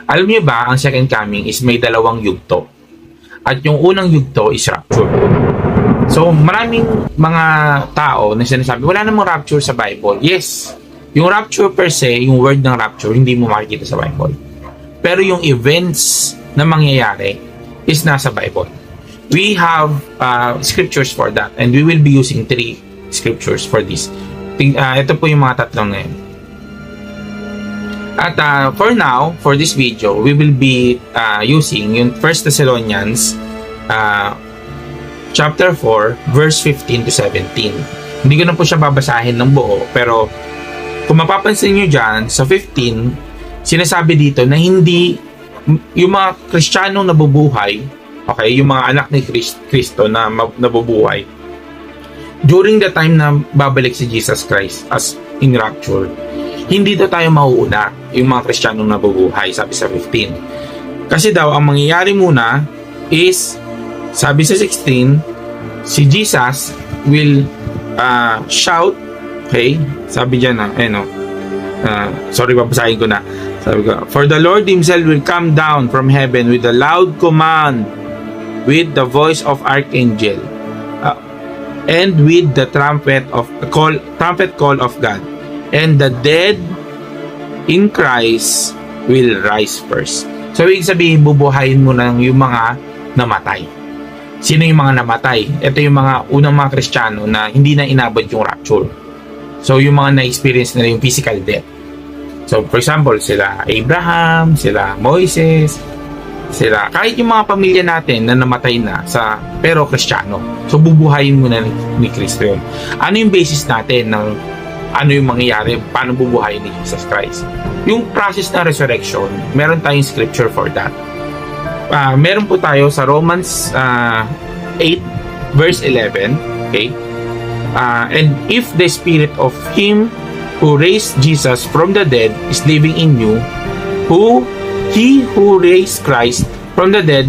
Alam niyo ba, ang second coming is may dalawang yugto. At yung unang yugto is rapture. So, maraming mga tao na sinasabi, wala namang rapture sa Bible. Yes, yung rapture per se, yung word ng rapture, hindi mo makikita sa Bible. Pero yung events na mangyayari is nasa Bible. We have scriptures for that, and we will be using 3 scriptures for this. Ito po yung mga tatlong na yun. At for now, for this video, we will be using yung 1 Thessalonians chapter 4, verse 15 to 17. Hindi ko na po siya babasahin ng buo, pero kung mapapansin nyo dyan, sa 15, sinasabi dito na hindi, yung mga Kristiyanong nabubuhay, okay, yung mga anak ni Kristo na nabubuhay, during the time na babalik si Jesus Christ as in rapture, hindi daw tayo mauuna, yung mga Kristiyanong nabubuhay, sabi sa 15. Kasi daw, ang mangyayari muna is, sabi sa 16, si Jesus will shout, okay? Sabi dyan na, sorry, babasahin ko na. Sabi ko, for the Lord Himself will come down from heaven with a loud command, with the voice of archangel, and with the trumpet call of God. And the dead in Christ will rise first. So, ibig sabihin, bubuhayin mo lang yung mga namatay. Sino yung mga namatay? Ito yung mga unang mga Kristiyano na hindi na inabot yung rapture. So, yung mga na-experience nila yung physical death. So, for example, sila Abraham, sila Moises, sila, kahit yung mga pamilya natin na namatay na pero Kristiyano. So, bubuhayin mo na ni Kristo yun. Ano yung basis natin ng ano yung mangyayari, paano bubuhayin ni Jesus Christ? Yung process ng resurrection, meron tayong scripture for that. Meron po tayo sa Romans 8 verse 11, okay? And if the spirit of Him who raised Jesus from the dead is living in you, He who raised Christ from the dead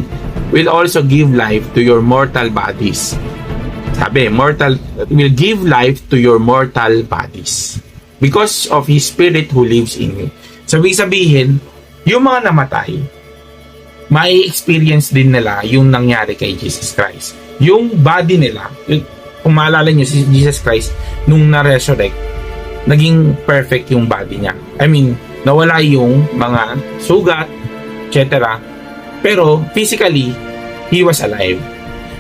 will also give life to your mortal bodies. Sabi, will give life to your mortal bodies because of His Spirit who lives in you. Sabi sabihin, yung mga namatay, may experience din nila yung nangyari kay Jesus Christ. Yung body nila, kung maalala nyo si Jesus Christ, nung na-resurrect, naging perfect yung body niya. I mean, nawala yung mga sugat, etc. Pero physically, He was alive.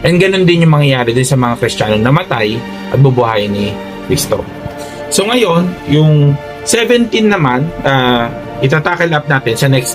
And ganun din yung mangyayari din sa mga Kristiyanong namatay at bubuhayin ni Kristo. So ngayon, yung 17 naman, itatakil up natin sa next